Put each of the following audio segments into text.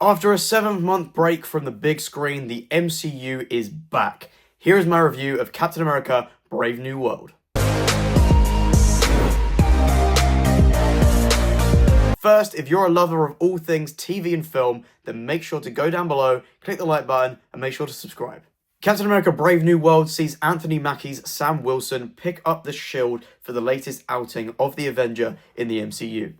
After a 7-month break from the big screen, the MCU is back. Here is my review of Captain America: Brave New World. First, if you're a lover of all things TV and film, then make sure to go down below, click the like button, and make sure to subscribe. Captain America: Brave New World sees Anthony Mackie's Sam Wilson pick up the shield for the latest outing of the Avenger in the MCU.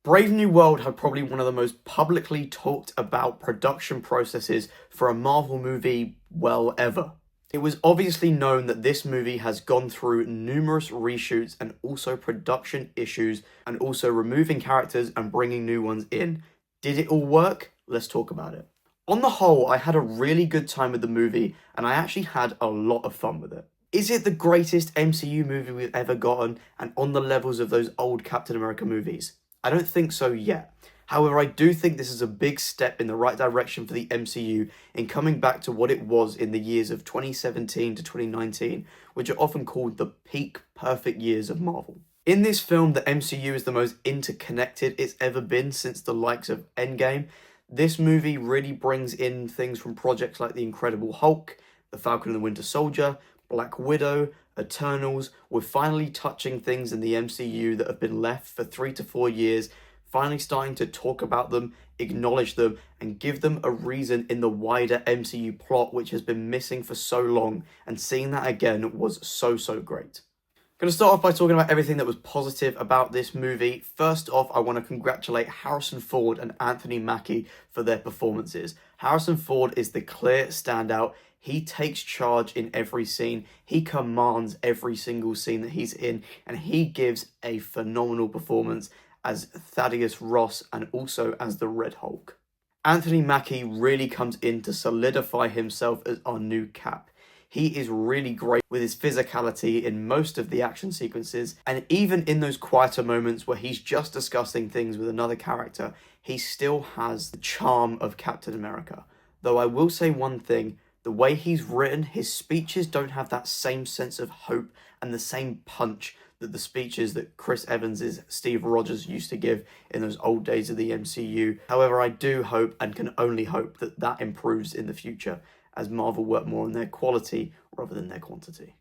Brave New World had probably one of the most publicly talked about production processes for a Marvel movie, well, ever. It was obviously known that this movie has gone through numerous reshoots and also production issues, and also removing characters and bringing new ones in. Did it all work? Let's talk about it. On the whole, I had a really good time with the movie, and I actually had a lot of fun with it. Is it the greatest MCU movie we've ever gotten, and on the levels of those old Captain America movies? I don't think so yet. However, I do think this is a big step in the right direction for the MCU in coming back to what it was in the years of 2017 to 2019, which are often called the peak perfect years of Marvel. In this film, the MCU is the most interconnected it's ever been since the likes of Endgame. This movie really brings in things from projects like The Incredible Hulk, The Falcon and the Winter Soldier, Black Widow, Eternals. We're finally touching things in the MCU that have been left for 3 to 4 years, finally starting to talk about them, acknowledge them, and give them a reason in the wider MCU plot, which has been missing for so long, and seeing that again was so great. I'm going to start off by talking about everything that was positive about this movie. First off, I want to congratulate Harrison Ford and Anthony Mackie for their performances. Harrison Ford is the clear standout. He takes charge in every scene. He commands every single scene that he's in, and he gives a phenomenal performance as Thaddeus Ross and also as the Red Hulk. Anthony Mackie really comes in to solidify himself as our new Cap. He is really great with his physicality in most of the action sequences, and even in those quieter moments where he's just discussing things with another character, he still has the charm of Captain America. Though I will say one thing, the way he's written, his speeches don't have that same sense of hope and the same punch that the speeches that Chris Evans' Steve Rogers used to give in those old days of the MCU. However, I do hope and can only hope that that improves in the future as Marvel work more on their quality rather than their quantity.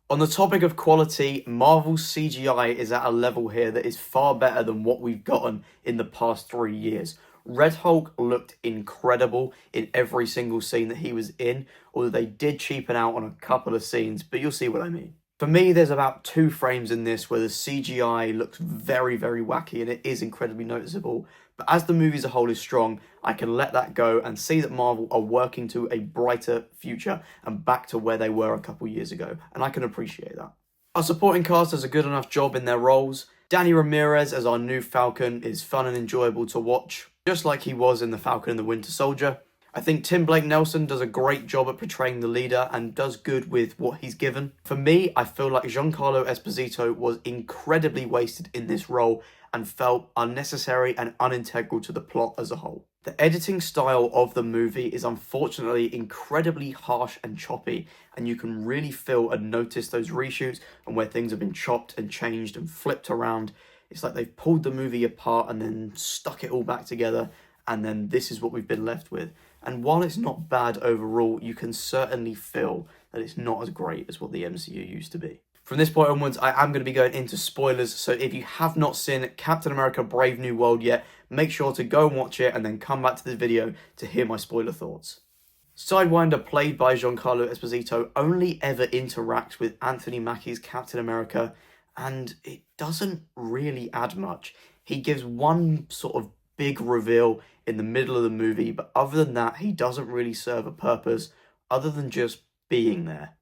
On the topic of quality, Marvel's CGI is at a level here that is far better than what we've gotten in the past 3 years. Red Hulk looked incredible in every single scene that he was in, although they did cheapen out on a couple of scenes, but you'll see what I mean. For me, there's about 2 frames in this where the CGI looks very wacky, and it is incredibly noticeable. But as the movie as a whole is strong, I can let that go and see that Marvel are working to a brighter future and back to where they were a couple years ago, and I can appreciate that. Our supporting cast does a good enough job in their roles. Danny Ramirez as our new Falcon is fun and enjoyable to watch, just like he was in The Falcon and the Winter Soldier. I think Tim Blake Nelson does a great job at portraying the leader and does good with what he's given. For me, I feel like Giancarlo Esposito was incredibly wasted in this role and felt unnecessary and unintegral to the plot as a whole. The editing style of the movie is unfortunately incredibly harsh and choppy, and you can really feel and notice those reshoots and where things have been chopped and changed and flipped around. It's like they've pulled the movie apart and then stuck it all back together, and then this is what we've been left with. And while it's not bad overall, you can certainly feel that it's not as great as what the MCU used to be. From this point onwards, I am going to be going into spoilers, so if you have not seen Captain America: Brave New World yet, make sure to go and watch it and then come back to this video to hear my spoiler thoughts. Sidewinder, played by Giancarlo Esposito, only ever interacts with Anthony Mackie's Captain America, and it doesn't really add much. He gives one sort of big reveal in the middle of the movie, but other than that, he doesn't really serve a purpose other than just being there.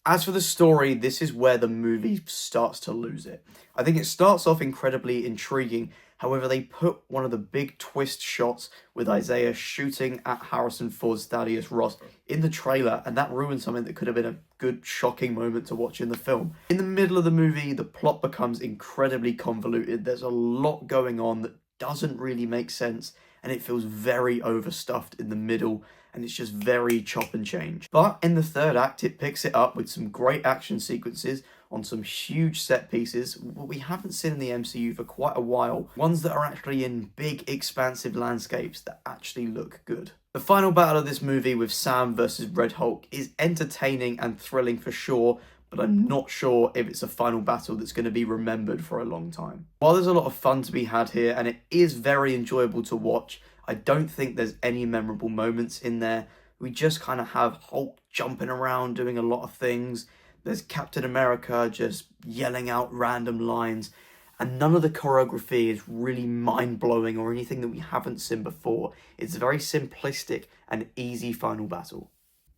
As for the story, this is where the movie starts to lose it. I think it starts off incredibly intriguing. However, they put one of the big twist shots with Isaiah shooting at Harrison Ford's Thaddeus Ross in the trailer, and that ruined something that could have been a good, shocking moment to watch in the film. In the middle of the movie, the plot becomes incredibly convoluted. There's a lot going on that doesn't really make sense, and it feels very overstuffed in the middle, and it's just very chop and change. But in the third act, it picks it up with some great action sequences, on some huge set pieces we haven't seen in the MCU for quite a while, ones that are actually in big expansive landscapes that actually look good. The final battle of this movie with Sam versus Red Hulk is entertaining and thrilling for sure, but I'm not sure if it's a final battle that's going to be remembered for a long time. While there's a lot of fun to be had here and it is very enjoyable to watch, I don't think there's any memorable moments in there. We just kind of have Hulk jumping around doing a lot of things. There's Captain America just yelling out random lines, and none of the choreography is really mind-blowing or anything that we haven't seen before. It's a very simplistic and easy final battle.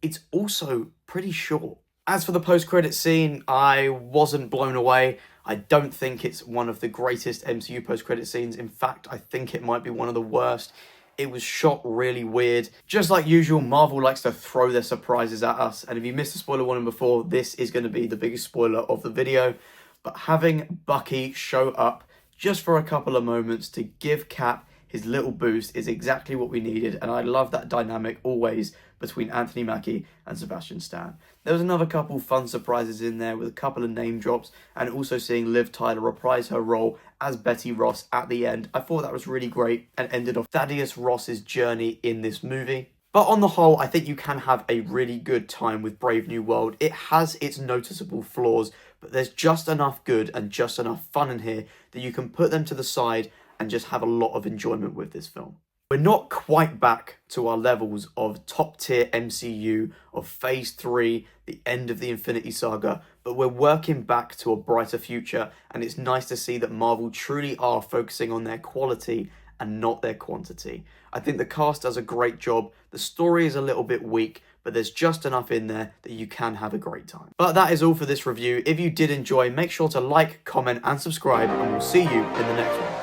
It's also pretty short. As for the post-credit scene, I wasn't blown away. I don't think it's one of the greatest MCU post-credit scenes. In fact, I think it might be one of the worst. It was shot really weird. Just like usual, Marvel likes to throw their surprises at us. And if you missed a spoiler warning before, this is going to be the biggest spoiler of the video. But having Bucky show up just for a couple of moments to give Cap his little boost is exactly what we needed. And I love that dynamic always between Anthony Mackie and Sebastian Stan. There was another couple fun surprises in there with a couple of name drops, and also seeing Liv Tyler reprise her role as Betty Ross at the end. I thought that was really great and ended off Thaddeus Ross's journey in this movie. But on the whole, I think you can have a really good time with Brave New World. It has its noticeable flaws, but there's just enough good and just enough fun in here that you can put them to the side and just have a lot of enjoyment with this film. We're not quite back to our levels of top tier MCU, of phase 3, the end of the Infinity Saga, but we're working back to a brighter future, and it's nice to see that Marvel truly are focusing on their quality and not their quantity. I think the cast does a great job. The story is a little bit weak, but there's just enough in there that you can have a great time. But that is all for this review. If you did enjoy, make sure to like, comment, and subscribe, and we'll see you in the next one.